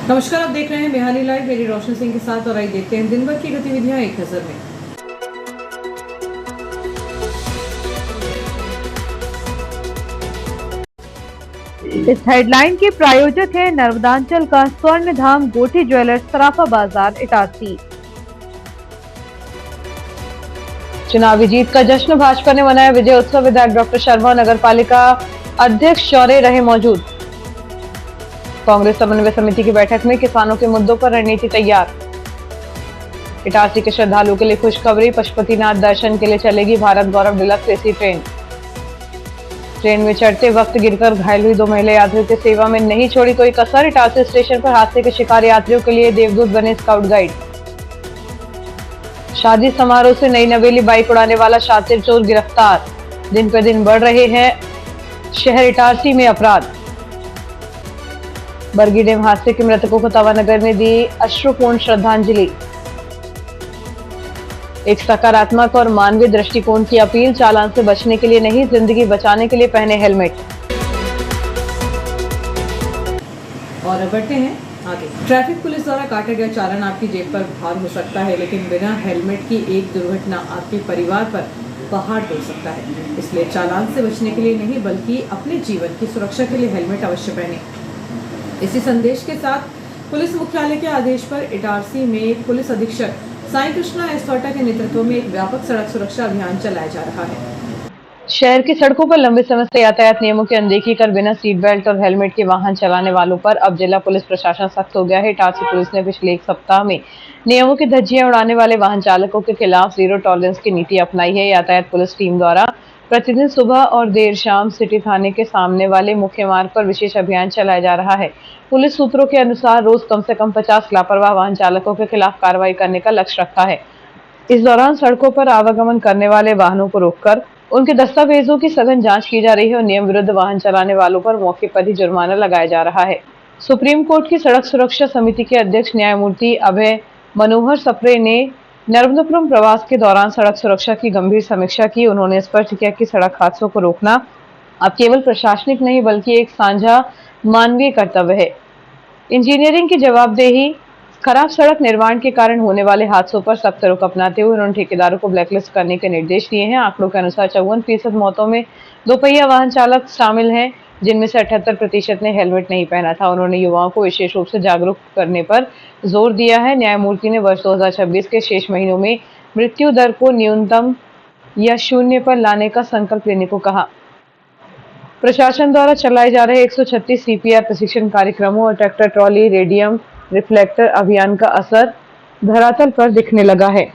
नमस्कार, आप देख रहे हैं बिहारी लाइव। मेरी रोशन सिंह के साथ और आइए देखते हैं दिन भर की गतिविधियां एक नजर में। इस हेडलाइन के प्रायोजक है नर्मदांचल का स्वर्ण धाम गोठी ज्वेलर्स, सराफा बाजार, इटारसी। चुनावी जीत का जश्न, भाजपा ने मनाया विजय उत्सव। विधायक डॉक्टर शर्मा नगर पालिका अध्यक्ष शौर्य रहे मौजूद। कांग्रेस समन्वय समिति की बैठक में किसानों के मुद्दों पर रणनीति तैयार। इटारसी के श्रद्धालुओं के लिए खुशखबरी, पशुपतिनाथ दर्शन के लिए चलेगी भारत गौरव डिलक्स एसी ट्रेन। ट्रेन में चढ़ते वक्त गिरकर घायल हुई 2 महिला यात्रियों की सेवा में नहीं छोड़ी कोई कसर। इटारसी स्टेशन पर हादसे के शिकार यात्रियों के लिए देवदूत बने स्काउट गाइड। शादी समारोह से नई नवेली बाइक उड़ाने वाला शातिर चोर गिरफ्तार। दिन पर दिन बढ़ रहे हैं शहर इटारसी में अपराध। बरगी डैम हादसे के मृतकों को तवानगर में दी अश्रुपूर्ण श्रद्धांजलि। एक सकारात्मक और मानवीय दृष्टिकोण की अपील, चालान से बचने के लिए नहीं, जिंदगी बचाने के लिए पहने हेलमेट। और अब बढ़ते हैं आगे। ट्रैफिक पुलिस द्वारा काटा गया चालान आपकी जेब पर भार हो सकता है, लेकिन बिना हेलमेट की एक दुर्घटना आपके परिवार पर पहाड़ टूट सकता है। इसलिए चालान से बचने के लिए नहीं, बल्कि अपने जीवन की सुरक्षा के लिए हेलमेट अवश्य पहने। इसी संदेश के साथ पुलिस मुख्यालय के आदेश पर इटारसी में पुलिस अधीक्षक साई कृष्णा एसवाटा के नेतृत्व में एक व्यापक सड़क सुरक्षा अभियान चलाया जा रहा है। शहर की सड़कों पर लंबे समय से यातायात नियमों की अनदेखी कर बिना सीट बेल्ट और हेलमेट के वाहन चलाने वालों पर अब जिला पुलिस प्रशासन सख्त हो गया है। इटारसी पुलिस ने पिछले 1 सप्ताह में नियमों की धज्जियां उड़ाने वाले वाहन चालकों के खिलाफ जीरो टॉलरेंस की नीति अपनाई है। यातायात पुलिस टीम द्वारा प्रतिदिन सुबह और देर शाम सिटी थाने के सामने वाले मुख्य मार्ग पर विशेष अभियान चलाया जा रहा है। पुलिस सूत्रों के अनुसार रोज कम से कम 50 लापरवाह वाहन चालकों के खिलाफ कार्रवाई करने का लक्ष्य रखा है। इस दौरान सड़कों पर आवागमन करने वाले वाहनों को रोककर उनके दस्तावेजों की सघन जांच की जा रही है और नियम विरुद्ध वाहन चलाने वालों पर मौके पर ही जुर्माना लगाया जा रहा है। सुप्रीम कोर्ट की सड़क सुरक्षा समिति के अध्यक्ष न्यायमूर्ति अभय मनोहर सप्रे ने नर्मदापुरम प्रवास के दौरान सड़क सुरक्षा की गंभीर समीक्षा की। उन्होंने स्पष्ट किया कि सड़क हादसों को रोकना अब केवल प्रशासनिक नहीं, बल्कि एक साझा मानवीय कर्तव्य है। इंजीनियरिंग की जवाबदेही, खराब सड़क निर्माण के कारण होने वाले हादसों पर सख्त रुख अपनाते हुए उन्होंने ठेकेदारों को ब्लैकलिस्ट करने के निर्देश दिए हैं। आंकड़ों के अनुसार 54% मौतों में 2 पहिया वाहन चालक शामिल हैं, जिनमें से 78% ने हेलमेट नहीं पहना था। उन्होंने युवाओं को विशेष रूप से जागरूक करने पर जोर दिया है। न्यायमूर्ति ने वर्ष 2026 के शेष महीनों में मृत्यु दर को न्यूनतम या 0 पर लाने का संकल्प लेने को कहा। प्रशासन द्वारा चलाए जा रहे 136 CPR प्रशिक्षण कार्यक्रमों और ट्रैक्टर ट्रॉली रेडियम रिफ्लेक्टर अभियान का असर धरातल पर दिखने लगा है।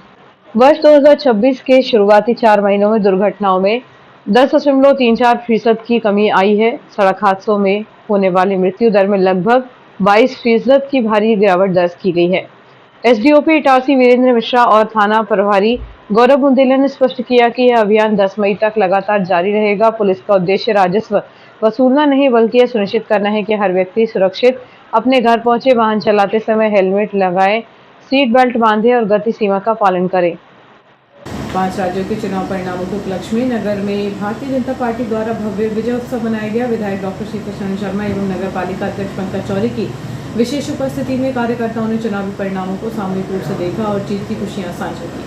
वर्ष 2026 के शुरुआती 4 महीनों में दुर्घटनाओं में 10.34% की कमी आई है। सड़क हादसों में होने वाली मृत्यु दर में लगभग 22% की भारी गिरावट दर्ज की गई है। एसडीओपी इटारसी वीरेंद्र मिश्रा और थाना प्रभारी गौरव बुंदेला ने स्पष्ट किया कि यह अभियान 10 मई तक लगातार जारी रहेगा। पुलिस का उद्देश्य राजस्व वसूलना नहीं, बल्कि यह सुनिश्चित करना है कि हर व्यक्ति सुरक्षित अपने घर पहुंचे, वाहन चलाते समय हेलमेट लगाए, सीट बेल्ट बांधे और गति सीमा का पालन करे। 5 राज्यों के चुनाव परिणामों के उपलक्ष्य में नगर में भारतीय जनता पार्टी द्वारा भव्य विजय उत्सव मनाया गया। विधायक डॉक्टर शरण शर्मा एवं नगर पालिका अध्यक्ष पंकज चौधरी की विशेष उपस्थिति में कार्यकर्ताओं ने चुनावी परिणामों को सामूहिक रूप से देखा और जीत की खुशियां साझा की।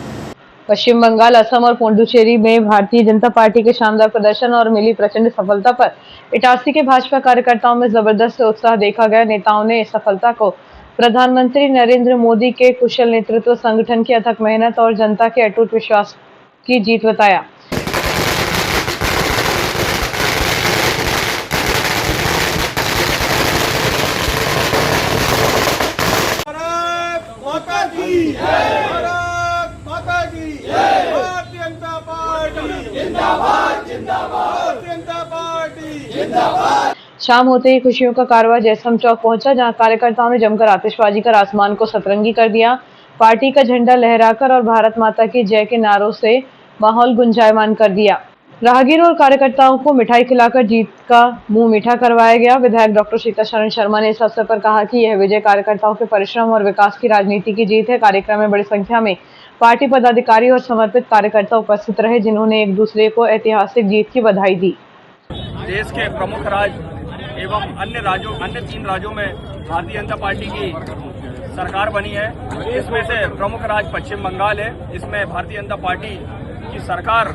पश्चिम बंगाल, असम और पुडुचेरी में भारतीय जनता पार्टी के शानदार प्रदर्शन और मिली प्रचंड सफलता पर इटारसी के भाजपा कार्यकर्ताओं में जबरदस्त उत्साह देखा गया। नेताओं ने इस सफलता को प्रधानमंत्री नरेंद्र मोदी के कुशल नेतृत्व, संगठन की अथक मेहनत और जनता के अटूट विश्वास की जीत बताया। शाम होते ही खुशियों का कारवां जयस्तंभ चौक पहुंचा, जहां कार्यकर्ताओं ने जमकर आतिशबाजी कर आसमान को सतरंगी कर दिया। पार्टी का झंडा लहराकर और भारत माता की जय के नारों से माहौल गुंजायमान कर दिया। राहगीरों और कार्यकर्ताओं को मिठाई खिलाकर जीत का मुंह मीठा करवाया गया। विधायक डॉक्टर शरण शर्मा ने इस अवसर पर कहा कि यह विजय कार्यकर्ताओं के परिश्रम और विकास की राजनीति की जीत है। कार्यक्रम में बड़ी संख्या में पार्टी पदाधिकारी और समर्पित कार्यकर्ता उपस्थित रहे, जिन्होंने एक दूसरे को ऐतिहासिक जीत की बधाई दी। देश के प्रमुख एवं अन्य 3 राज्यों में भारतीय जनता पार्टी की सरकार बनी है। इसमें से प्रमुख राज्य पश्चिम बंगाल है। इसमें भारतीय जनता पार्टी की सरकार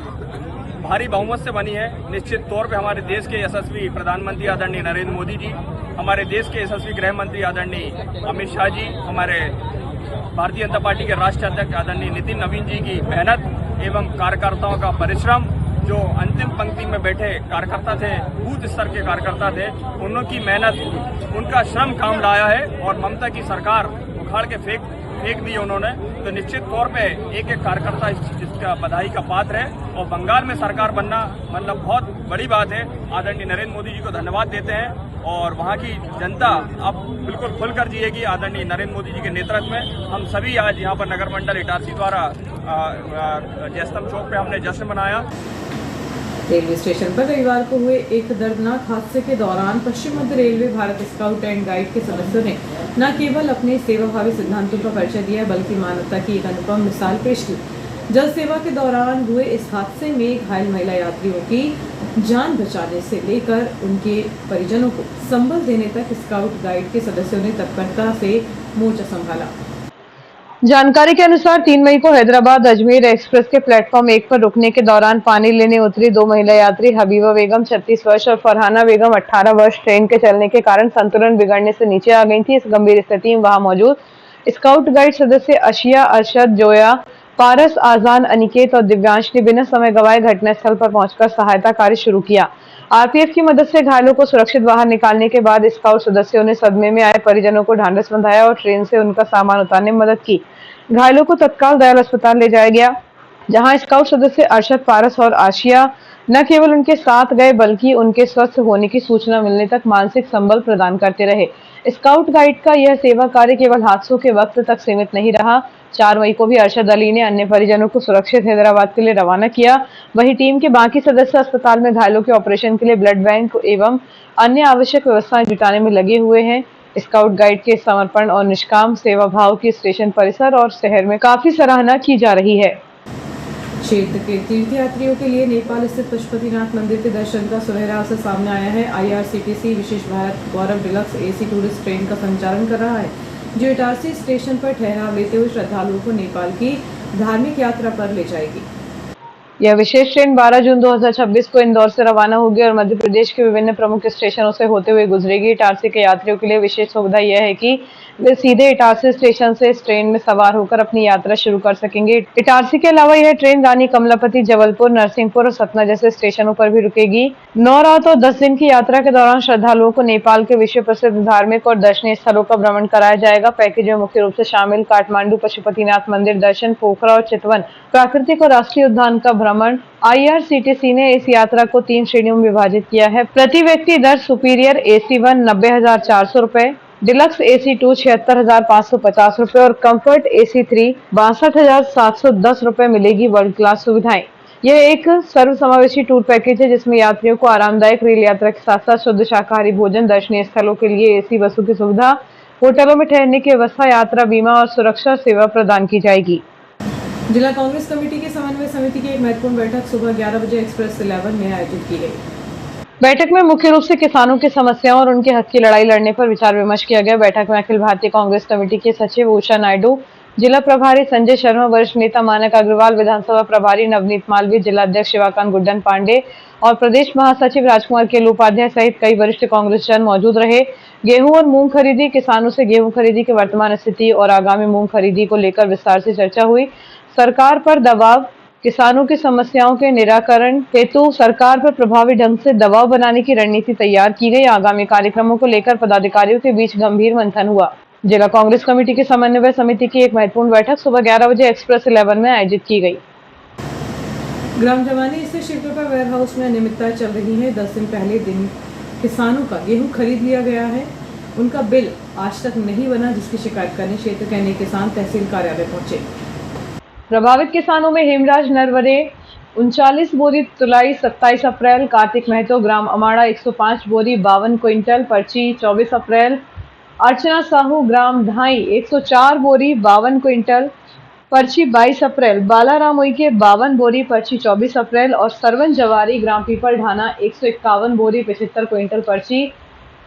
भारी बहुमत से बनी है। निश्चित तौर पे हमारे देश के यशस्वी प्रधानमंत्री आदरणीय नरेंद्र मोदी जी, हमारे देश के यशस्वी गृह मंत्री आदरणीय अमित शाह जी, हमारे भारतीय जनता पार्टी के राष्ट्रीय अध्यक्ष आदरणीय नितिन नवीन जी की मेहनत एवं कार्यकर्ताओं का परिश्रम, जो अंतिम पंक्ति में बैठे कार्यकर्ता थे, बूथ स्तर के कार्यकर्ता थे, उनकी मेहनत, उनका श्रम काम लाया है और ममता की सरकार उखाड़ के फेंक दी उन्होंने। तो निश्चित तौर पे एक कार्यकर्ता इसका बधाई का पात्र है और बंगाल में सरकार बनना मतलब बहुत बड़ी बात है। आदरणीय नरेंद्र मोदी जी को धन्यवाद देते हैं और वहाँ की जनता अब बिल्कुल खुलकर जिएगी आदरणीय नरेंद्र मोदी जी के नेतृत्व में। हम सभी आज यहाँ पर नगर मंडल इटारसी द्वारा जयस्तंभ चौक पे हमने जश्न मनाया। रेलवे स्टेशन पर रविवार को हुए एक दर्दनाक हादसे के दौरान पश्चिम मध्य railway Bharat scout and guide के सदस्यों ने न केवल अपने सेवाभावी सिद्धांतों का परिचय दिया बल्कि मानवता की एक अनुपम मिसाल पेश की। जल सेवा के दौरान हुए इस हादसे में घायल महिला यात्रियों की जान बचाने से लेकर उनके परिजनों को संबल देने तक स्काउट गाइड के सदस्यों ने तत्परता से मोर्चा संभाला। जानकारी के अनुसार 3 मई को हैदराबाद अजमेर एक्सप्रेस के प्लेटफॉर्म 1 पर रुकने के दौरान पानी लेने उतरी 2 महिला यात्री हबीबा बेगम 36 वर्ष और फरहाना बेगम 18 वर्ष ट्रेन के चलने के कारण संतुलन बिगड़ने से नीचे आ गई थी। इस गंभीर स्थिति में वहां मौजूद स्काउट गाइड सदस्य अशिया, अरशद, जोया, पारस, आजान, अनिकेत और दिव्यांश ने बिना समय गंवाए घटनास्थल पर पहुंचकर सहायता कार्य शुरू किया। आरपीएफ की मदद से घायलों को सुरक्षित बाहर निकालने के बाद स्काउट सदस्यों ने सदमे में आए परिजनों को ढांढस बंधाया और ट्रेन से उनका सामान उतारने में मदद की। घायलों को तत्काल दयाल अस्पताल ले जाया गया, जहां स्काउट सदस्य अरशद, पारस और आशिया न केवल उनके साथ गए बल्कि उनके स्वस्थ होने की सूचना मिलने तक मानसिक संबल प्रदान करते रहे। स्काउट गाइड का यह सेवा कार्य केवल हादसों के वक्त तक सीमित नहीं रहा। 4 मई को भी अरशद अली ने अन्य परिजनों को सुरक्षित हैदराबाद के लिए रवाना किया। वहीं टीम के बाकी सदस्य अस्पताल में घायलों के ऑपरेशन के लिए ब्लड बैंक एवं अन्य आवश्यक व्यवस्थाएं जुटाने में लगे हुए हैं। स्काउट गाइड के समर्पण और निष्काम सेवा भाव की स्टेशन परिसर और शहर में काफी सराहना की जा रही है। क्षेत्र के तीर्थयात्रियों के लिए नेपाल स्थित पशुपतिनाथ मंदिर के दर्शन का सुनहरा अवसर सामने आया है। आईआरसीटीसी विशेष भारत गौरव डिलक्स एसी टूरिस्ट ट्रेन का संचालन कर रहा है, जो इटारसी स्टेशन पर ठहराव लेते हुए श्रद्धालुओं को नेपाल की धार्मिक यात्रा पर ले जाएगी। यह विशेष ट्रेन 12 जून 2026 को इंदौर से रवाना होगी और मध्य प्रदेश के विभिन्न प्रमुख स्टेशनों से होते हुए गुजरेगी। इटारसी के यात्रियों के लिए विशेष सुविधा यह है कि वे सीधे इटारसी स्टेशन से इस ट्रेन में सवार होकर अपनी यात्रा शुरू कर सकेंगे। इटारसी के अलावा यह ट्रेन रानी कमलापति, जबलपुर, नरसिंहपुर और सतना जैसे स्टेशनों पर भी रुकेगी। 9 रात और 10 दिन की यात्रा के दौरान श्रद्धालुओं को नेपाल के विश्व प्रसिद्ध धार्मिक और दर्शनीय स्थलों का भ्रमण कराया जाएगा। पैकेज में मुख्य रूप से शामिल काठमांडू पशुपतिनाथ मंदिर दर्शन, पोखरा और चितवन प्राकृतिक और राष्ट्रीय उद्यान का भ्रमण। आईआरसीटीसी ने इस यात्रा को 3 श्रेणियों में विभाजित किया है। प्रति व्यक्ति दर सुपीरियर AC1 90,400 रुपए, डिलक्स AC2 76,550 रुपए और कंफर्ट AC3 62,710 रुपए मिलेगी वर्ल्ड क्लास सुविधाएं। यह एक सर्वसमावेशी टूर पैकेज है जिसमें यात्रियों को आरामदायक रेल यात्रा के साथ साथ शुद्ध शाकाहारी भोजन, दर्शनीय स्थलों के लिए एसी बसों की सुविधा, होटलों में ठहरने की व्यवस्था, यात्रा बीमा और सुरक्षा सेवा प्रदान की जाएगी। जिला कांग्रेस कमेटी के समन्वय समिति की एक महत्वपूर्ण बैठक सुबह 11 बजे एक्सप्रेस 11 में आयोजित की गई। बैठक में मुख्य रूप से किसानों की समस्याओं और उनके हक की लड़ाई लड़ने पर विचार विमर्श किया गया। बैठक में अखिल भारतीय कांग्रेस कमेटी के सचिव उषा नायडू, जिला प्रभारी संजय शर्मा, वरिष्ठ नेता मानक अग्रवाल, विधानसभा प्रभारी नवनीत मालवीय, जिला अध्यक्ष शिवाकांत गुड्डन पांडे और प्रदेश महासचिव राजकुमार केल उपाध्याय सहित कई वरिष्ठ कांग्रेस जन मौजूद रहे। गेहूं और मूंग खरीदी, किसानों से गेहूं खरीदी की वर्तमान स्थिति और आगामी मूंग खरीदी को लेकर विस्तार से चर्चा हुई। सरकार पर दबाव, किसानों की समस्याओं के निराकरण हेतु सरकार पर प्रभावी ढंग से दबाव बनाने की रणनीति तैयार की गई। आगामी कार्यक्रमों को लेकर पदाधिकारियों के बीच गंभीर मंथन हुआ। जिला कांग्रेस कमेटी की समन्वय समिति की एक महत्वपूर्ण बैठक सुबह 11 बजे एक्सप्रेस 11 में आयोजित की गई। ग्राम जवानी स्थित शिवकृपा वेयर हाउस में अनियमितताएं चल रही है। 10 दिन पहले दिन किसानों का गेहूं खरीद लिया गया है, उनका बिल आज तक नहीं बना, जिसकी शिकायत करने क्षेत्र के अनेक किसान तहसील कार्यालय पहुंचे। प्रभावित किसानों में हेमराज नरवरे 39 बोरी तुलाई 27 अप्रैल, कार्तिक महतो ग्राम अमाड़ा 105 बोरी 52 क्विंटल पर्ची 24 अप्रैल, अर्चना साहू ग्राम ढाई 104 बोरी 52 क्विंटल पर्ची 22 अप्रैल, बालाराम उइके 52 बोरी पर्ची 24 अप्रैल और सरवन जवारी ग्राम पीपल ढाना 151 बोरी 75 क्विंटल पर्ची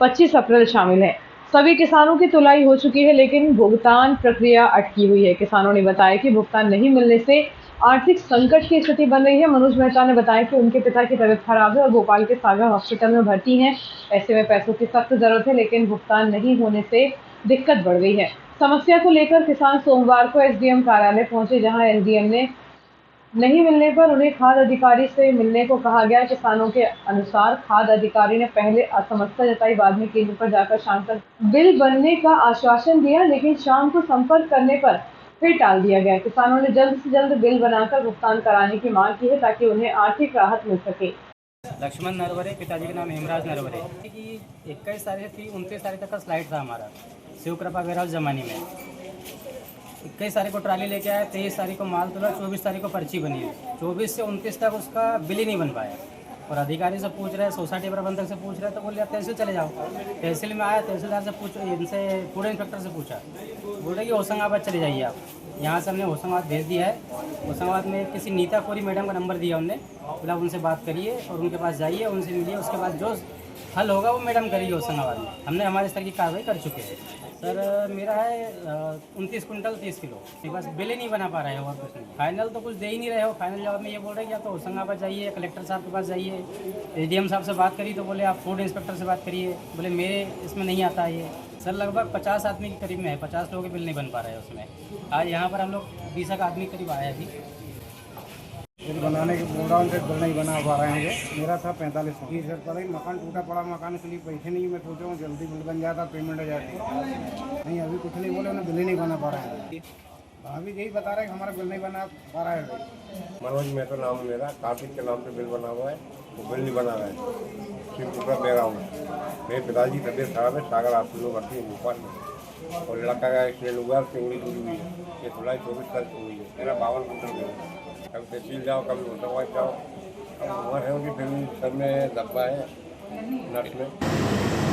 25 अप्रैल शामिल है। सभी किसानों की तुलाई हो चुकी है, लेकिन भुगतान प्रक्रिया अटकी हुई है। किसानों ने बताया कि भुगतान नहीं मिलने से आर्थिक संकट की स्थिति बन रही है। मनोज मेहता ने बताया कि उनके पिता की तबीयत खराब है और भोपाल के सागर हॉस्पिटल में भर्ती हैं। ऐसे में पैसों की सख्त जरूरत है, लेकिन भुगतान नहीं होने से दिक्कत बढ़ गई है। समस्या को लेकर किसान सोमवार को एसडीएम कार्यालय पहुंचे, जहां एसडीएम ने नहीं मिलने पर उन्हें खाद अधिकारी से मिलने को कहा गया। किसानों के अनुसार खाद अधिकारी ने पहले असमर्थता जताई, बाद में केंद्र पर जाकर शाम तक बिल बनने का आश्वासन दिया, लेकिन शाम को संपर्क करने पर फिर टाल दिया गया। किसानों ने जल्द से जल्द बिल बनाकर भुगतान कराने की मांग की है, ताकि उन्हें आर्थिक राहत मिल सके। लक्ष्मण नरवरे, पिताजी के नाम हेमराज नरवरे की 21 तारीख थी, 29 तारीख तक का स्लाइड था हमारा शिव कृपा वेयर हाउस जमानी में। 21 तारीख को ट्राली लेके आया, 23 तारीख को माल तोला, 24 तारीख को पर्ची बनी है। 24 से 29 तक उसका बिल ही नहीं बन पाया। और अधिकारी से पूछ रहे हैं, सोसाइटी प्रबंधक से पूछ रहे हैं, तो बोले आप तहसील चले जाओ। तहसील में आया, तहसीलदार से पूछो, इनसे फूड इंस्पेक्टर से पूछा, बोल रहे कि होशंगाबाद चले जाइए आप। यहाँ से हमने होशंगाबाद भेज दिया है। होशंगाबाद में किसी नीता कोरी मैडम का नंबर दिया उनने, बोला उनसे बात करिए और उनके पास जाइए, उनसे मिलिए, उसके बाद जो हल होगा वो मैडम करिए होशंगाबाद में। हमने हमारे स्तर की कार्रवाई कर चुके हैं। सर मेरा है 29 कुंटल 30 किलो, मेरे पास बिल ही नहीं बना पा रहे हो और कुछ नहीं। फाइनल तो कुछ दे ही नहीं रहे हो। फाइनल जवाब में ये बोल रहे हैं कि आप तो होशंगाबाद जाइए, कलेक्टर साहब के पास जाइए। एसडीएम साहब से बात करी तो बोले आप फूड इंस्पेक्टर से बात करिए, बोले मेरे इसमें नहीं आता ये। सर लगभग 50 आदमी के करीब में है, 50 लोगों के बिल नहीं बन पा रहे हैं उसमें। आज यहाँ पर हम लोग 20 आदमी करीब आए अभी। बिल बनाने के गोडाउन से बिल नहीं बना पा रहे हैं। मेरा था 45 सर पर ही मकान टूटा पड़ा, मकान के लिए पैसे नहीं। मैं सोच रहा हूँ जल्दी बिल बन जाता, पेमेंट हो जाती। नहीं अभी कुछ नहीं बोले, उन्हें बिल ही नहीं बना पा रहे हैं। अभी यही बता रहे हैं कि हमारा बिल नहीं बना पा रहा है। मनोज मेहता नाम है मेरा, कार्तिक के नाम पे बिल बना हुआ है, वो बिल नहीं बना रहा है। शिवपुरा दे रहा हूँ। मेरे पिताजी की तबीयत खराब है, सागर हॉस्पिटल में भर्ती है भोपाल में। और लड़का का एक्सीडेंट हुआ, उसकी उंगली टूटी हुई है। ये जुलाई 24 तारीख को हुई है। मेरा 52 कुंटल बिल है। कभी तहसील जाओ, कभी होशंगाबाद जाओ। अब उम्र है उनकी, फिर सर में धब्बा है नर्स में।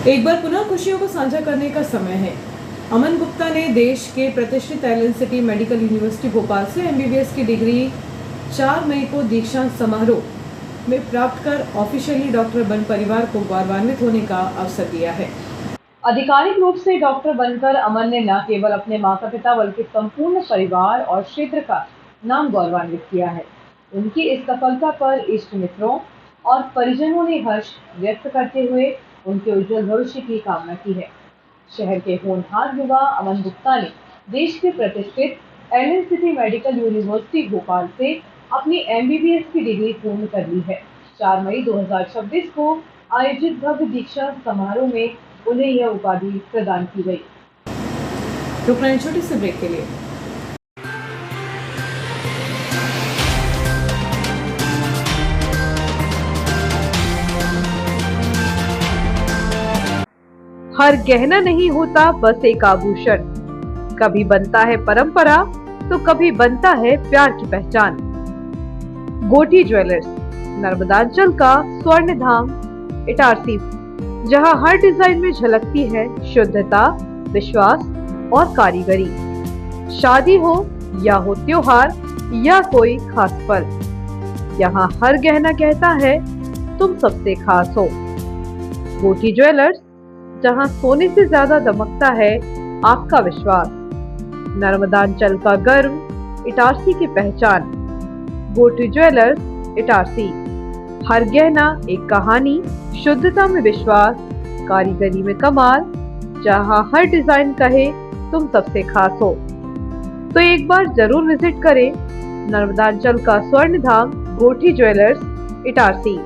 एक बार पुनः खुशियों को साझा करने का समय है। अमन गुप्ता ने देश के प्रतिष्ठित Allen city medical university Bhopal से एमबीबीएस की डिग्री 4 मई को दीक्षांत समारोह में प्राप्त कर ऑफिशियली डॉक्टर बन परिवार को गौरवान्वित होने का अवसर दिया है। आधिकारिक रूप से डॉक्टर बनकर अमन ने न केवल अपने माता पिता बल्कि संपूर्ण परिवार और क्षेत्र का नाम गौरवान्वित किया है। उनकी इस सफलता पर इष्ट मित्रों और परिजनों ने हर्ष व्यक्त करते हुए उनके उज्जवल भविष्य की कामना की है। शहर के होनहार युवा अमन गुप्ता ने देश के प्रतिष्ठित Allen city medical university Bhopal से अपनी एमबीबीएस की डिग्री पूर्ण कर ली है। 4 मई 2026 को आयोजित भव्य दीक्षांत समारोह में उन्हें यह उपाधि प्रदान की गई। रुकना है छोटे से ब्रेक के लिए। हर गहना नहीं होता बस एक आभूषण, कभी बनता है परंपरा तो कभी बनता है प्यार की पहचान। गोटी ज्वेलर्स, नर्मदांचल का स्वर्ण धाम इटारसी, जहां हर डिजाइन में झलकती है शुद्धता, विश्वास और कारीगरी। शादी हो या हो त्योहार या कोई खास पल, यहाँ हर गहना कहता है तुम सबसे खास हो। गोटी ज्वेलर्स, जहां सोने से ज्यादा दमकता है आपका विश्वास। नर्मदांचल का गर्व, इटारसी की पहचान। गोटी ज्वेलर्स इटारसी, हर गहना एक कहानी, शुद्धता में विश्वास, कारीगरी में कमाल, जहां हर डिजाइन कहे तुम सबसे खास हो। तो एक बार जरूर विजिट करें नर्मदांचल का स्वर्ण धाम गोटी ज्वेलर्स इटारसी।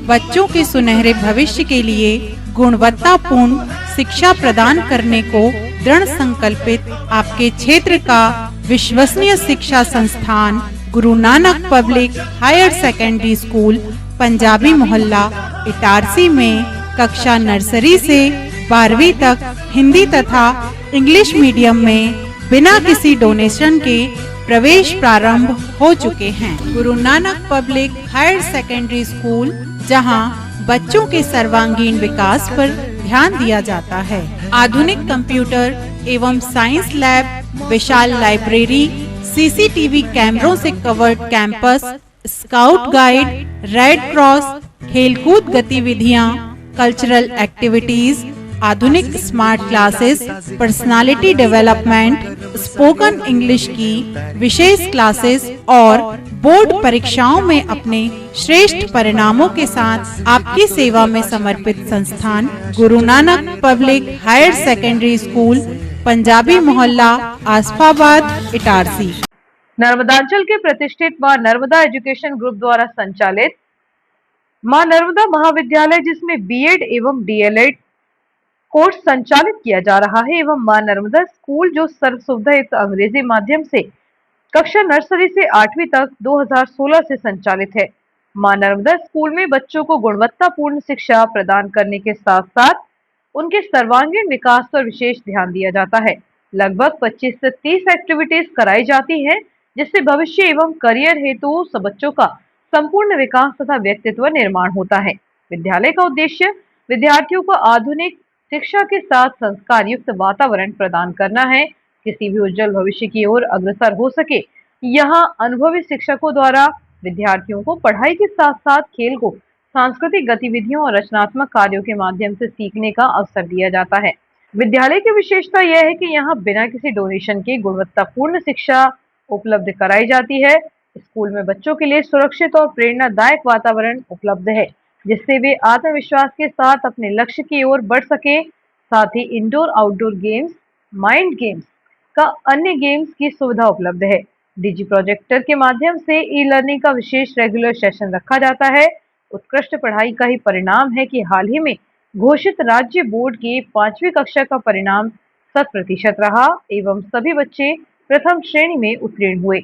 बच्चों के सुनहरे भविष्य के लिए गुणवत्तापूर्ण शिक्षा प्रदान करने को दृढ़ संकल्पित आपके क्षेत्र का विश्वसनीय शिक्षा संस्थान Guru Nanak public higher secondary school Punjabi Mohalla Itarsi में कक्षा नर्सरी से 12वीं तक हिंदी तथा इंग्लिश मीडियम में बिना किसी डोनेशन के प्रवेश प्रारंभ हो चुके हैं। Guru Nanak public higher secondary school, जहां बच्चों के सर्वांगीण विकास पर ध्यान दिया जाता है। आधुनिक कंप्यूटर एवं साइंस लैब, विशाल लाइब्रेरी, सीसीटीवी कैमरों से covered campus, scout guide, red cross, खेलकूद गतिविधियां, कल्चरल एक्टिविटीज, आधुनिक smart classes, personality development, spoken English की विशेष क्लासेस और बोर्ड परीक्षाओं में अपने श्रेष्ठ परिणामों के साथ आपकी सेवा में समर्पित संस्थान Guru Nanak public higher secondary school, Punjabi Mohalla, Asafabad, Itarsi. Narmadanchal के प्रतिष्ठित मां नर्मदा एजुकेशन ग्रुप द्वारा संचालित मां नर्मदा महाविद्यालय, जिसमें बीएड एवं डीएलएड कोर्स संचालित किया जा रहा है, एवं मां नर्मदा स्कूल जो सर्व सुविधा युक्त अंग्रेजी माध्यम से कक्षा नर्सरी से 8वीं तक 2016 से संचालित है। मां नर्मदा स्कूल में बच्चों को गुणवत्तापूर्ण शिक्षा प्रदान करने के साथ साथ उनके सर्वांगीण विकास पर विशेष ध्यान दिया जाता है। लगभग 25 से 30 एक्टिविटीज कराई जाती हैं, जिससे भविष्य एवं करियर हेतु सब बच्चों का संपूर्ण विकास तथा व्यक्तित्व निर्माण होता है। विद्यालय का उद्देश्य विद्यार्थियों को आधुनिक शिक्षा के साथ संस्कार युक्त वातावरण प्रदान करना है। किसी भी उज्जवल भविष्य की ओर अग्रसर हो सके, यहाँ अनुभवी शिक्षकों द्वारा विद्यार्थियों को पढ़ाई के साथ साथ खेल को सांस्कृतिक गतिविधियों और रचनात्मक कार्यों के माध्यम से सीखने का अवसर दिया जाता है। विद्यालय की विशेषता यह है कि यहाँ बिना किसी डोनेशन के गुणवत्तापूर्ण शिक्षा उपलब्ध कराई जाती है। स्कूल में बच्चों के लिए सुरक्षित और प्रेरणादायक वातावरण उपलब्ध है, जिससे वे आत्मविश्वास के साथ अपने लक्ष्य की ओर बढ़ सके। साथ ही indoor outdoor games, mind games का अन्य गेम्स की सुविधा उपलब्ध है। डिजी प्रोजेक्टर के माध्यम से ई लर्निंग का विशेष रेगुलर सेशन रखा जाता है। उत्कृष्ट पढ़ाई का ही परिणाम है कि हाल ही में घोषित राज्य बोर्ड की 5वीं कक्षा का परिणाम 100% रहा एवं सभी बच्चे प्रथम श्रेणी में उत्तीर्ण हुए।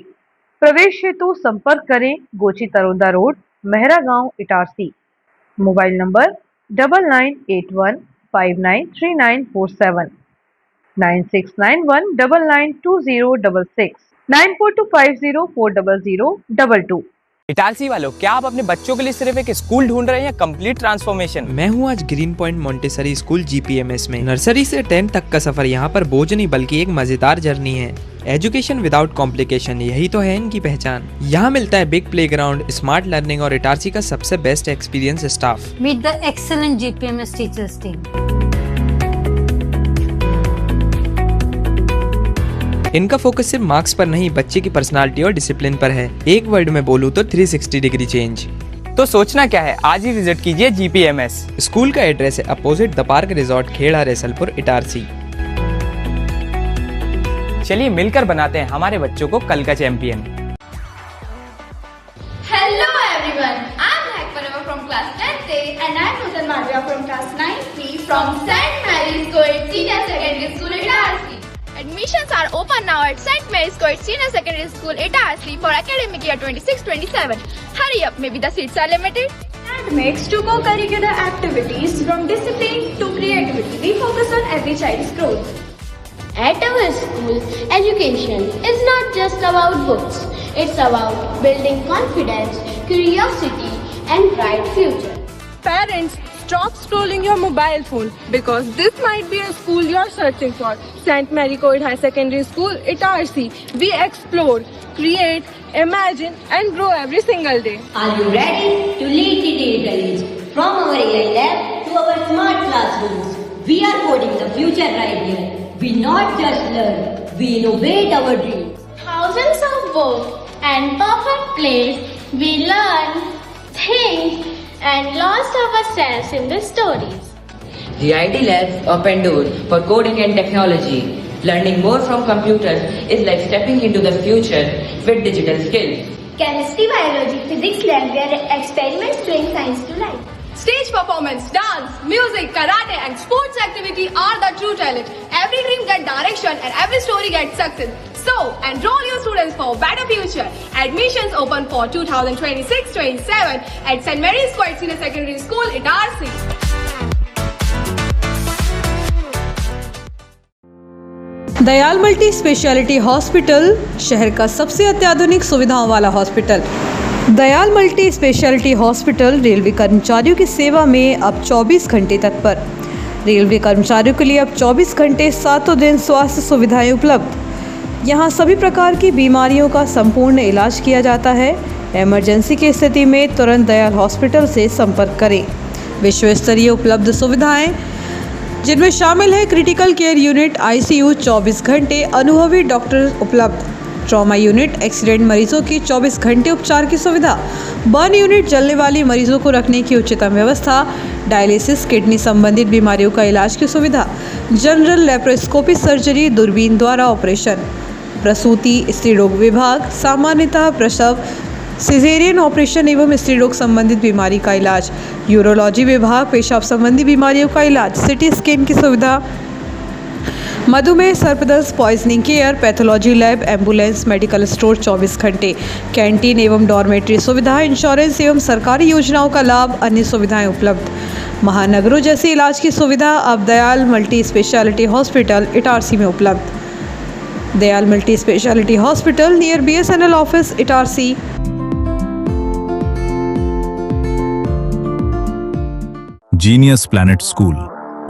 प्रवेश हेतु संपर्क करें गोची तरोदा रोड, मेहरा गांव, इटारसी। Mobile number 9981593947, 9691992066, 9425040022। इटारसी वालों, क्या आप अपने बच्चों के लिए सिर्फ एक स्कूल ढूंढ रहे हैं या कंप्लीट ट्रांसफॉर्मेशन? मैं हूं आज green point Montessori school GPMS में। नर्सरी से 10th तक का सफर यहाँ पर बोझ नहीं बल्कि एक मजेदार जर्नी है। एजुकेशन विदाउट कॉम्प्लिकेशन, यही तो है इनकी पहचान। यहाँ मिलता है बिग प्लेग्राउंड, स्मार्ट लर्निंग और इटारसी का सबसे best experience staff. Meet the excellent GPMS teachers team. इनका फोकस सिर्फ मार्क्स पर नहीं, बच्चे की पर्सनालिटी और डिसिप्लिन पर है। एक वर्ड में बोलूँ तो 360 डिग्री चेंज। तो सोचना क्या है, आज ही विजिट कीजिए GPMS। स्कूल का एड्रेस है opposite the park resort, Kheda, Resalpur, Itarsi. चलिए मिलकर बनाते हैं हमारे बच्चों को कल का champion. Hello everyone, I'm Hekpareva from class 10A and I'm Nutan Madhya from class 9C from St. Mary's Co-ed Senior Secondary School, Itarsi. Admissions are open now at St. Mary's Co-ed Senior Secondary School, Itarsi for academic year 26-27. Hurry up, maybe the seats are limited. And makes to co-curricular activities from discipline to creativity. We focus on every child's growth. At our school, education is not just about books. It's about building confidence, curiosity, and bright future. Parents, stop scrolling your mobile phone because this might be a school you're searching for. St. Mary Co-ed High Secondary School, Itarsi. We explore, create, imagine, and grow every single day. Are you ready to lead the digital age? From our AI lab to our smart classrooms, we are coding the future right here. We not just learn, we innovate our dreams. Thousands of books and perfect plays, we learn, think, and lost ourselves in the stories. The IT Labs open door for coding and technology. Learning more from computers is like stepping into the future with digital skills. Chemistry, biology, physics lab where experiments bring science to life. Stage performance, dance, music, karate, and sports activity are the true talent. Every dream gets direction and every story gets success. So, enroll your students for a better future. Admissions open for 2026-27 at St. Mary's Co-ed Senior Secondary School, Itarsi. Dayal multi speciality hospital, शहर का सबसे अत्याधुनिक सुविधाओं वाला hospital. Dayal multi speciality hospital railway कर्मचारियों की सेवा में अब 24 घंटे तत्पर। रेलवे कर्मचारियों के लिए अब 24 घंटे 7 दिन स्वास्थ्य सुविधाएं उपलब्ध। यहाँ सभी प्रकार की बीमारियों का संपूर्ण इलाज किया जाता है। इमरजेंसी की स्थिति में तुरंत दयाल हॉस्पिटल से संपर्क करें। विश्व स्तरीय उपलब्ध सुविधाएं, जिनमें शामिल है क्रिटिकल केयर यूनिट, ICU 24 घंटे, अनुभवी डॉक्टर उपलब्ध, ट्रॉमा यूनिट, एक्सीडेंट मरीजों की 24 घंटे उपचार की सुविधा, बर्न यूनिट, जलने वाली मरीजों को रखने की उच्चतम व्यवस्था, डायलिसिस, किडनी संबंधित बीमारियों का इलाज की सुविधा, जनरल लेप्रोस्कोपी सर्जरी, दूरबीन द्वारा ऑपरेशन, प्रसूति, स्त्री रोग विभाग, सामान्यतः प्रसव, सिजेरियन ऑपरेशन एवं स्त्री रोग संबंधित बीमारी का इलाज, यूरोलॉजी विभाग, पेशाब संबंधी बीमारियों का इलाज, सिटी स्कैन की सुविधा, मधुमेह, सर्पदंश, poisoning care, pathology lab, ambulance, medical store 24 घंटे, कैंटीन एवं डॉर्मेट्री सुविधा, इंश्योरेंस एवं सरकारी योजनाओं का लाभ, अन्य सुविधाएं उपलब्ध, महानगरों जैसी इलाज की सुविधा अब Dayal multi speciality hospital Itarsi में उपलब्ध। Dayal multi speciality hospital near BSNL office Itarsi. Genius planet school,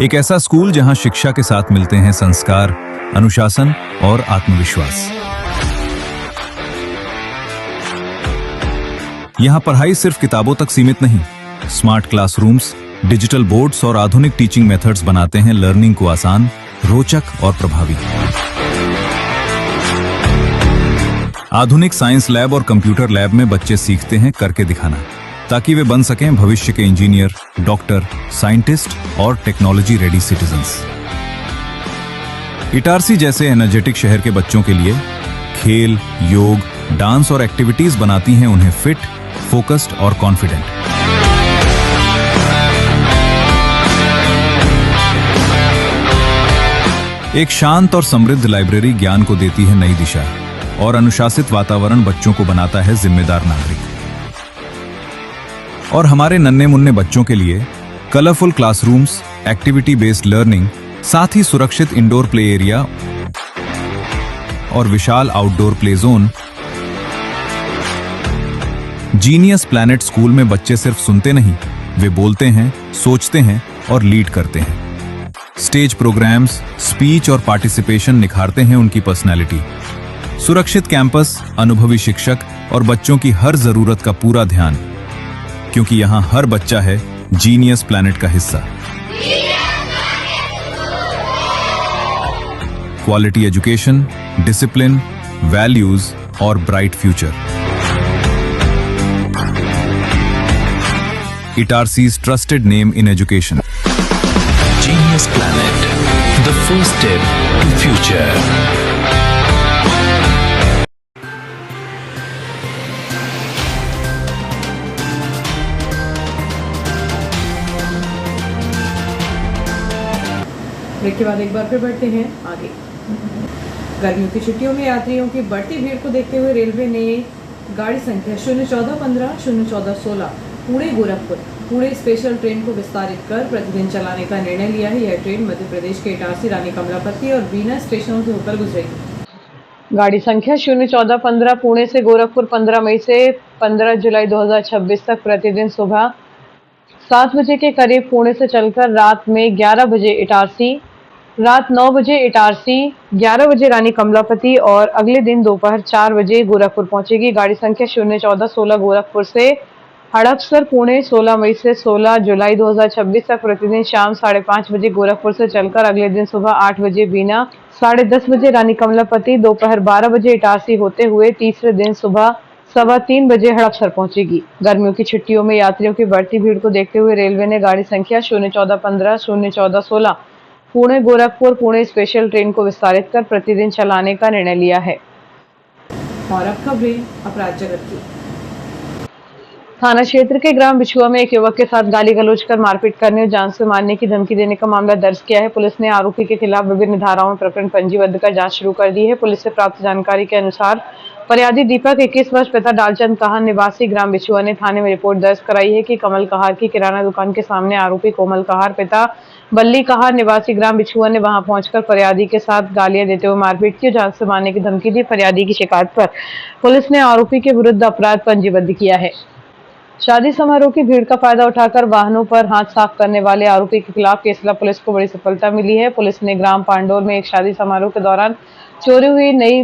एक ऐसा स्कूल जहां शिक्षा के साथ मिलते हैं संस्कार, अनुशासन और आत्मविश्वास। यहां पढ़ाई सिर्फ किताबों तक सीमित नहीं, स्मार्ट क्लासरूम्स, डिजिटल बोर्ड्स और आधुनिक टीचिंग मेथड्स बनाते हैं लर्निंग को आसान, रोचक और प्रभावी। आधुनिक साइंस लैब और कंप्यूटर लैब में बच्चे सीखते हैं करके दिखाना, ताकि वे बन सकें भविष्य के इंजीनियर, डॉक्टर, साइंटिस्ट और टेक्नोलॉजी रेडी सिटीजन्स। इटारसी जैसे एनर्जेटिक शहर के बच्चों के लिए खेल, योग, डांस और एक्टिविटीज बनाती हैं उन्हें फिट, फोकस्ड और कॉन्फिडेंट। एक शांत और समृद्ध लाइब्रेरी ज्ञान को देती है नई दिशा, और अनुशासित वातावरण बच्चों को बनाता है जिम्मेदार नागरिक। और हमारे नन्हे मुन्ने बच्चों के लिए colourful classrooms, activity based learning, साथ ही सुरक्षित इंडोर प्ले एरिया और विशाल outdoor play zone. Genius planet school में बच्चे सिर्फ सुनते नहीं, वे बोलते हैं, सोचते हैं और लीड करते हैं। स्टेज प्रोग्राम्स, स्पीच और पार्टिसिपेशन निखारते हैं उनकी पर्सनैलिटी। सुरक्षित कैंपस, अनुभवी शिक्षक और बच्चों की हर जरूरत का पूरा ध्यान, क्योंकि यहाँ हर बच्चा है जीनियस प्लैनेट का हिस्सा। क्वालिटी एजुकेशन, डिसिप्लिन, वैल्यूज और bright future. Itarsi's trusted name in education. Genius Planet, the first step to future. Break के बाद एक बार फिर बढ़ते हैं आगे। गर्मियों की छुट्टियों में यात्रियों की बढ़ती भीड़ को देखते हुए रेलवे ने गाड़ी संख्या 01415, 01416 पुणे गोरखपुर पुणे स्पेशल ट्रेन को विस्तारित कर प्रतिदिन चलाने का निर्णय लिया है। यह ट्रेन मध्य प्रदेश के इटारसी, रानी कमलापति और बीना स्टेशनों से होकर गुजरेगी। गाड़ी संख्या 01415 पुणे से गोरखपुर 15 मई से 15 जुलाई 2026 तक प्रतिदिन सुबह 7 बजे के करीब पुणे से चलकर रात में 11 बजे इटारसी, रात 9 बजे इटारसी, 11 बजे रानी कमलापति और अगले दिन दोपहर 4 बजे गोरखपुर पहुंचेगी। गाड़ी संख्या 01416 गोरखपुर से हड़पसर पुणे 16 मई से 16 जुलाई 2026 तक प्रतिदिन शाम 5:30 बजे गोरखपुर से चलकर अगले दिन सुबह 8 बजे बीना, 10:30 बजे रानी कमलापति, दोपहर 12 बजे इटारसी होते हुए तीसरे दिन सुबह 3:15 बजे हड़पसर पहुंचेगी। गर्मियों की छुट्टियों में यात्रियों की बढ़ती भीड़ को देखते हुए रेलवे ने गाड़ी संख्या 01415, 01416 पुणे गोरखपुर पुणे स्पेशल ट्रेन को विस्तारित कर प्रतिदिन चलाने का निर्णय लिया है। और अब खबरें अपराध जगत की। थाना क्षेत्र के ग्राम बिछुआ में एक युवक के साथ गाली गलौज कर मारपीट करने और जान से मारने की धमकी देने का मामला दर्ज किया है। पुलिस ने आरोपी के खिलाफ विभिन्न धाराओं में प्रकरण पंजीबद्ध कर जांच शुरू कर दी है। पुलिस से प्राप्त जानकारी के अनुसार फरियादी दीपक 21 वर्ष पिता डालचंद कहार निवासी ग्राम बिछुआ ने थाने में रिपोर्ट दर्ज कराई है कि कमल कहार की किराना दुकान के सामने आरोपी कोमल कहार पिता बल्ली कहार निवासी ग्राम बिछुआ ने वहां पहुंचकर फरियादी के साथ गालियां देते हुए मारपीट की, जान से मारने की धमकी दी। फरियादी की शिकायत पर पुलिस ने आरोपी के विरुद्ध अपराध पंजीबद्ध किया है। शादी समारोह की भीड़ का फायदा उठाकर वाहनों पर हाथ साफ करने वाले आरोपी के खिलाफ केसला पुलिस को बड़ी सफलता मिली है। पुलिस ने ग्राम पांडोर में एक शादी समारोह के दौरान चोरी हुई नई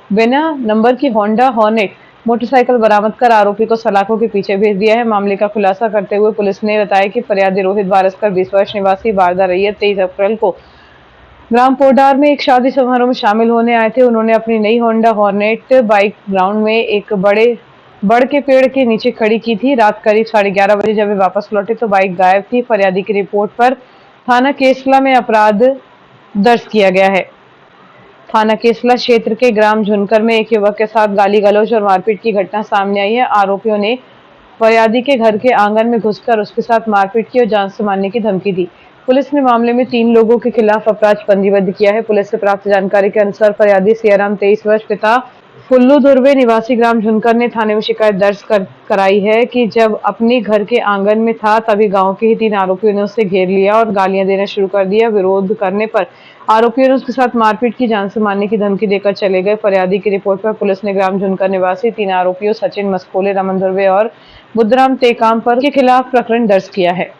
बिना नंबर की होंडा हॉर्नेट मोटरसाइकिल बरामद कर आरोपी को सलाखों के पीछे भेज दिया है। मामले का खुलासा करते हुए पुलिस ने बताया कि फरियादी रोहित बारसकर 20 वर्ष निवासी बारदा रैयत 23 अप्रैल को ग्राम पोडार में एक शादी समारोह में शामिल होने आए थे। उन्होंने अपनी नई होंडा हॉर्नेट बाइक ग्राउंड में एक बड़ के पेड़ के नीचे खड़ी की थी। रात करीब 11:30 बजे जब वे वापस लौटे तो बाइक गायब थी। फरियादी की रिपोर्ट पर थाना केसला में अपराध दर्ज किया गया है। थाना केसला क्षेत्र के ग्राम झुनकर में एक युवक के साथ गाली गलौज और मारपीट की घटना सामने आई है। आरोपियों ने फरियादी के घर के आंगन में घुसकर उसके साथ मारपीट की और जान से मारने की धमकी दी। पुलिस ने मामले में 3 लोगों के खिलाफ अपराध पंजीबद्ध किया है। पुलिस से प्राप्त जानकारी के अनुसार फरियादी सियाराम 23 वर्ष पिता फुल्लू धुर्वे निवासी ग्राम झुनकर ने थाने में शिकायत दर्ज कराई है कि जब अपने घर के आंगन में था तभी गांव के ही 3 आरोपियों ने उसे घेर लिया और गालियां देना शुरू कर दिया। विरोध करने पर आरोपियों ने उसके साथ मारपीट की, जान से मारने की धमकी देकर चले गए। फरियादी की रिपोर्ट पर पुलिस ने ग्राम झुनकर निवासी 3 आरोपियों सचिन मस्कोले, रमन धुर्वे और बुद्धराम टेकाम पर के खिलाफ प्रकरण दर्ज किया है।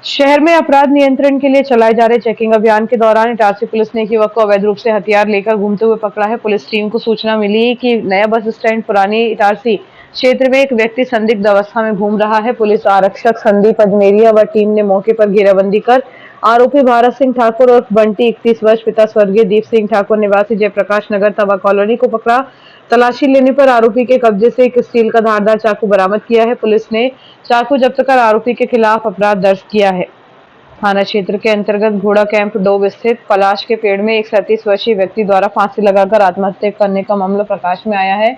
शहर में अपराध नियंत्रण के लिए चलाए जा रहे चेकिंग अभियान के दौरान इटारसी पुलिस ने एक युवक को अवैध रूप से हथियार लेकर घूमते हुए पकड़ा है। पुलिस टीम को सूचना मिली कि नया बस स्टैंड पुरानी इटारसी क्षेत्र में एक व्यक्ति संदिग्ध अवस्था में घूम रहा है। पुलिस आरक्षक संदीप अजमेरिया व टीम ने मौके पर घेराबंदी कर आरोपी भारत सिंह ठाकुर और बंटी 31 वर्ष पिता स्वर्गीय दीप सिंह ठाकुर निवासी जयप्रकाश नगर तवा कॉलोनी को पकड़ा। तलाशी लेने पर आरोपी के कब्जे से एक स्टील का धारदार चाकू बरामद किया है। पुलिस ने चाकू जब्त कर आरोपी के खिलाफ अपराध दर्ज किया है। थाना क्षेत्र के अंतर्गत घोड़ा कैंप डोब स्थित पलाश के पेड़ में एक 37 वर्षीय व्यक्ति द्वारा फांसी लगाकर आत्महत्या करने का मामला प्रकाश में आया है।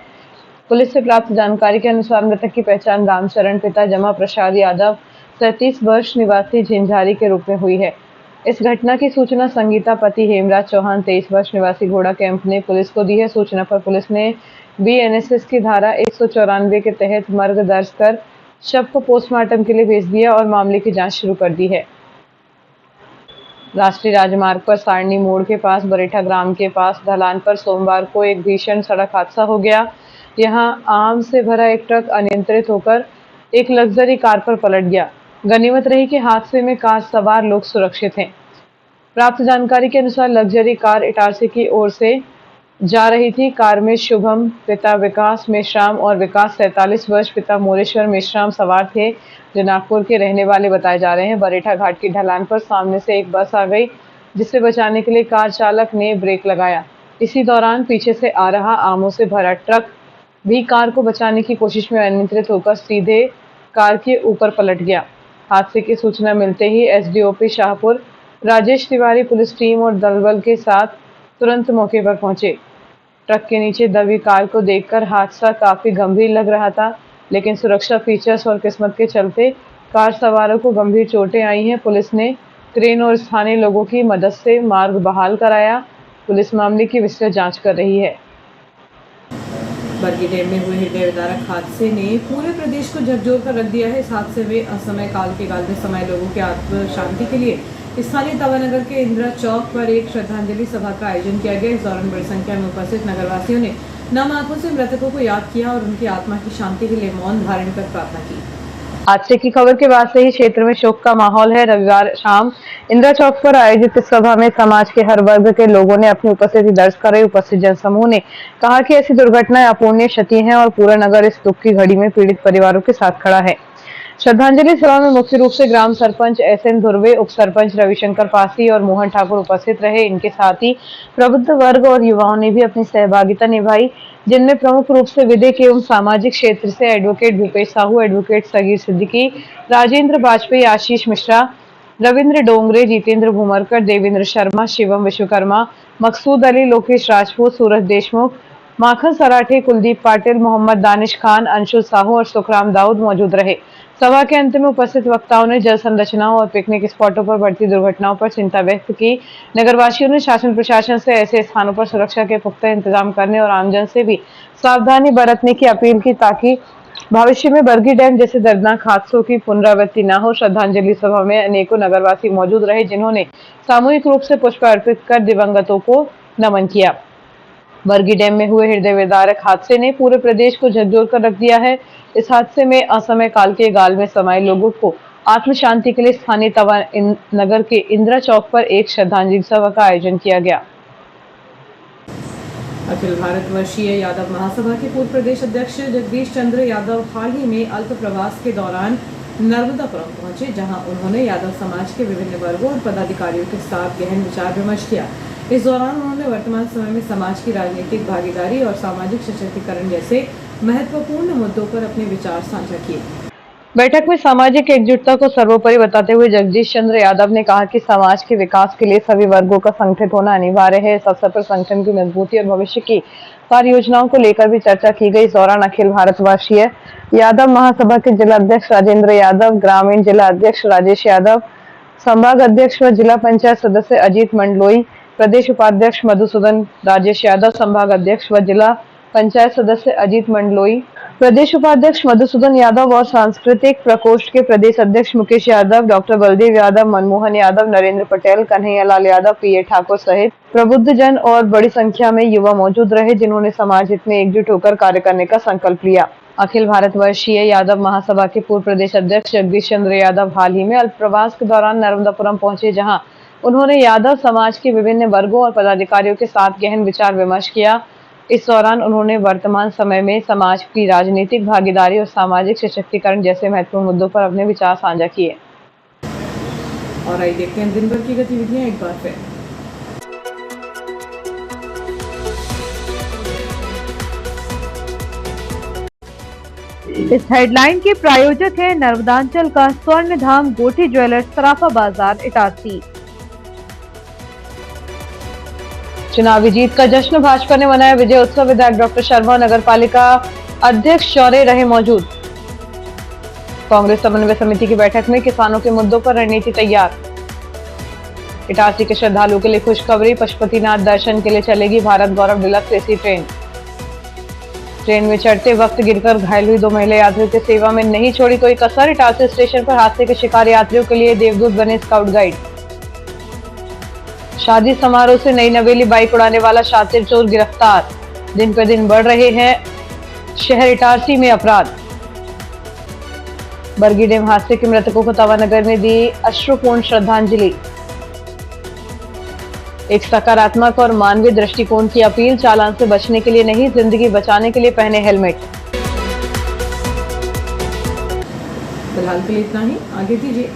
पुलिस से प्राप्त जानकारी के अनुसार मृतक की पहचान रामचरण पिता जमा प्रसाद यादव 37 वर्ष निवासी झिंझारी के रूप में हुई है। इस घटना की सूचना संगीता पति हेमराज चौहान 23 वर्ष निवासी घोड़ा कैंप ने पुलिस को दी है। सूचना पर पुलिस ने BNSS की धारा 194 के तहत मर्ग दर्ज कर शव को पोस्टमार्टम के लिए भेज दिया और मामले की जांच शुरू कर दी है। राष्ट्रीय राजमार्ग पर सारणी मोड़ के पास बरेठा ग्राम के पास ढलान पर सोमवार को एक भीषण सड़क हादसा हो गया। यहां आम से भरा एक ट्रक अनियंत्रित होकर एक लग्जरी कार पर पलट गया। गनीमत रही कि हादसे में कार सवार लोग सुरक्षित हैं। प्राप्त जानकारी के अनुसार लग्जरी कार इटारसी की ओर से जा रही थी। कार में शुभम पिता विकास मेश्राम और विकास 47 वर्ष पिता मोरेश्वर मेश्राम सवार थे, जो नागपुर के रहने वाले बताए जा रहे हैं। बरेठा घाट की ढलान पर सामने से एक बस आ गई, जिसे बचाने के लिए कार चालक ने ब्रेक लगाया। इसी दौरान पीछे से आ रहा आमों से भरा ट्रक भी कार को बचाने की कोशिश में अनियंत्रित होकर सीधे कार के ऊपर पलट गया। हादसे की सूचना मिलते ही SDOP Shahpur Rajesh Tiwari police team और दलबल के साथ तुरंत मौके पर पहुंचे। ट्रक के नीचे दबी कार को देखकर हादसा काफी गंभीर लग रहा था, लेकिन सुरक्षा फीचर्स और किस्मत के चलते कार सवारों को गंभीर चोटें आई हैं। पुलिस ने क्रेन और स्थानीय लोगों की मदद से मार्ग बहाल कराया। पुलिस मामले की विस्तृत जांच कर रही है। बरगी डैम में हुए हृदय विदारक हादसे ने पूरे प्रदेश को झकझोर कर रख दिया है। इस हादसे में असमय काल के गालते समय लोगों के आत्म शांति के लिए स्थानीय तवानगर के इंदिरा चौक पर एक श्रद्धांजलि सभा का आयोजन किया गया। इस दौरान बड़ी संख्या में उपस्थित नगरवासियों ने नम आंखों से मृतकों को याद किया और उनकी आत्मा की शांति के लिए मौन धारण कर प्रार्थना की। हादसे की खबर के बाद से ही क्षेत्र में शोक का माहौल है। रविवार शाम इंदिरा चौक पर आयोजित इस सभा में समाज के हर वर्ग के लोगों ने अपनी उपस्थिति दर्ज कराई। उपस्थित जनसमूह ने कहा कि ऐसी दुर्घटनाएं अपूर्णीय क्षति हैं और पूरा नगर इस दुख की घड़ी में पीड़ित परिवारों के साथ खड़ा है। श्रद्धांजलि सभा में मुख्य रूप से ग्राम सरपंच SN धुर्वे, उप सरपंच रविशंकर पासी और मोहन ठाकुर उपस्थित रहे। इनके साथ ही प्रबुद्ध वर्ग और युवाओं ने भी अपनी सहभागिता निभाई, जिनमें प्रमुख रूप से विधिक एवं सामाजिक क्षेत्र से एडवोकेट भूपेश साहू, एडवोकेट सगीर सिद्दीकी, राजेंद्र बाजपेयी, आशीष मिश्रा, रविंद्र डोंगरे, जितेंद्र भूमरकर, देवेंद्र शर्मा, शिवम विश्वकर्मा, मकसूद अली, लोकेश राजपूत, सूरज देशमुख, माखन सराठे, कुलदीप पाटिल, मोहम्मद दानिश खान, अंशुल साहू और सुखराम दाऊद मौजूद रहे। सभा के अंत में उपस्थित वक्ताओं ने जल संरचनाओं और पिकनिक स्पॉटों पर बढ़ती दुर्घटनाओं पर चिंता व्यक्त की। नगरवासियों ने शासन प्रशासन से ऐसे स्थानों पर सुरक्षा के पुख्ता इंतजाम करने और आमजन से भी सावधानी बरतने की अपील की, ताकि भविष्य में बरगी डैम जैसे दर्दनाक हादसों की पुनरावृत्ति न हो। श्रद्धांजलि सभा में अनेकों नगरवासी मौजूद रहे, जिन्होंने सामूहिक रूप से पुष्प अर्पित कर दिवंगतों को नमन किया। बरगी डैम में हुए हृदय विदारक हादसे ने पूरे प्रदेश को झकझोर कर रख दिया है। इस हादसे में असमय काल के गाल में समाये लोगों को आत्म शांति के लिए स्थानीय तवा नगर के इंदिरा चौक पर एक श्रद्धांजलि सभा का आयोजन किया गया। अखिल भारत वर्षीय यादव महासभा के पूर्व प्रदेश अध्यक्ष जगदीश चंद्र यादव हाल ही में अल्प प्रवास के दौरान नर्मदापुरम पहुंचे, जहां उन्होंने यादव समाज के विभिन्न वर्गों और पदाधिकारियों के साथ गहन विचार विमर्श किया। इस दौरान उन्होंने वर्तमान समय में समाज की राजनीतिक भागीदारी और सामाजिक सशक्तिकरण जैसे महत्वपूर्ण मुद्दों पर अपने विचार साझा किए। बैठक में सामाजिक एकजुटता को सर्वोपरि बताते हुए जगदीश चंद्र यादव ने कहा कि समाज के विकास के लिए सभी वर्गों का संगठित होना अनिवार्य है। इस अवसर पर संगठन की मजबूती और भविष्य की कार्य योजनाओं को लेकर भी चर्चा की गई। इस दौरान अखिल भारत वर्षीय यादव महासभा के जिला अध्यक्ष राजेंद्र यादव, ग्रामीण जिला अध्यक्ष राजेश यादव, संभाग अध्यक्ष व जिला पंचायत सदस्य अजीत मंडलोई, प्रदेश उपाध्यक्ष मधुसूदन राजेश यादव, संभाग अध्यक्ष व जिला पंचायत सदस्य अजीत मंडलोई, प्रदेश उपाध्यक्ष मधुसूदन यादव और सांस्कृतिक प्रकोष्ठ के प्रदेश अध्यक्ष मुकेश यादव, डॉक्टर बलदेव यादव, मनमोहन यादव, नरेंद्र पटेल, कन्हैयालाल यादव, पीए ठाकुर सहित प्रबुद्ध जन और बड़ी संख्या में युवा मौजूद रहे, जिन्होंने समाज हित में एकजुट होकर कार्य करने का संकल्प लिया। अखिल भारत वर्षीय यादव महासभा के पूर्व प्रदेश अध्यक्ष जगदीश चंद्र यादव हाल ही में अल्प प्रवास के दौरान नर्मदापुरम पहुंचे, जहां उन्होंने यादव समाज के विभिन्न वर्गों और पदाधिकारियों के साथ गहन विचार विमर्श किया। इस दौरान उन्होंने वर्तमान समय में समाज की राजनीतिक भागीदारी और सामाजिक सशक्तिकरण जैसे महत्वपूर्ण मुद्दों पर अपने विचार साझा किए। और आइए देखते हैं दिन भर की गतिविधियां एक बार फिर। इस हेडलाइन के प्रायोजक है नर्मदांचल का स्वर्ण धाम गोठी ज्वेलर्स, सराफा बाजार, इटारसी। चुनावी जीत का जश्न, भाजपा ने मनाया विजय उत्सव। विधायक डॉक्टर शर्मा नगर पालिका अध्यक्ष चौरे रहे मौजूद। कांग्रेस समन्वय समिति की बैठक में किसानों के मुद्दों पर रणनीति तैयार। इटारसी के श्रद्धालुओं के लिए खुशखबरी, पशुपतिनाथ दर्शन के लिए चलेगी भारत गौरव डिलक्स एसी ट्रेन। ट्रेन में चढ़ते वक्त गिरकर घायल हुई 2 महिला यात्रियों की सेवा में नहीं छोड़ी कोई कसर। इटारसी स्टेशन पर हादसे के शिकार यात्रियों के लिए देवदूत बने स्काउट गाइड। शादी समारोह से नई नवेली बाइक उड़ाने वाला शातिर चोर गिरफ्तार। दिन पर दिन बढ़ रहे हैं शहर इटारसी में अपराध। बरगी डैम हादसे के मृतकों को तवानगर ने दी अश्रुपूर्ण श्रद्धांजलि। एक सकारात्मक और मानवीय दृष्टिकोण की अपील, चालान से बचने के लिए नहीं, जिंदगी बचाने के लिए पहने हेलमेट। फिलहाल के लिए इतना ही, आगे दीजिए।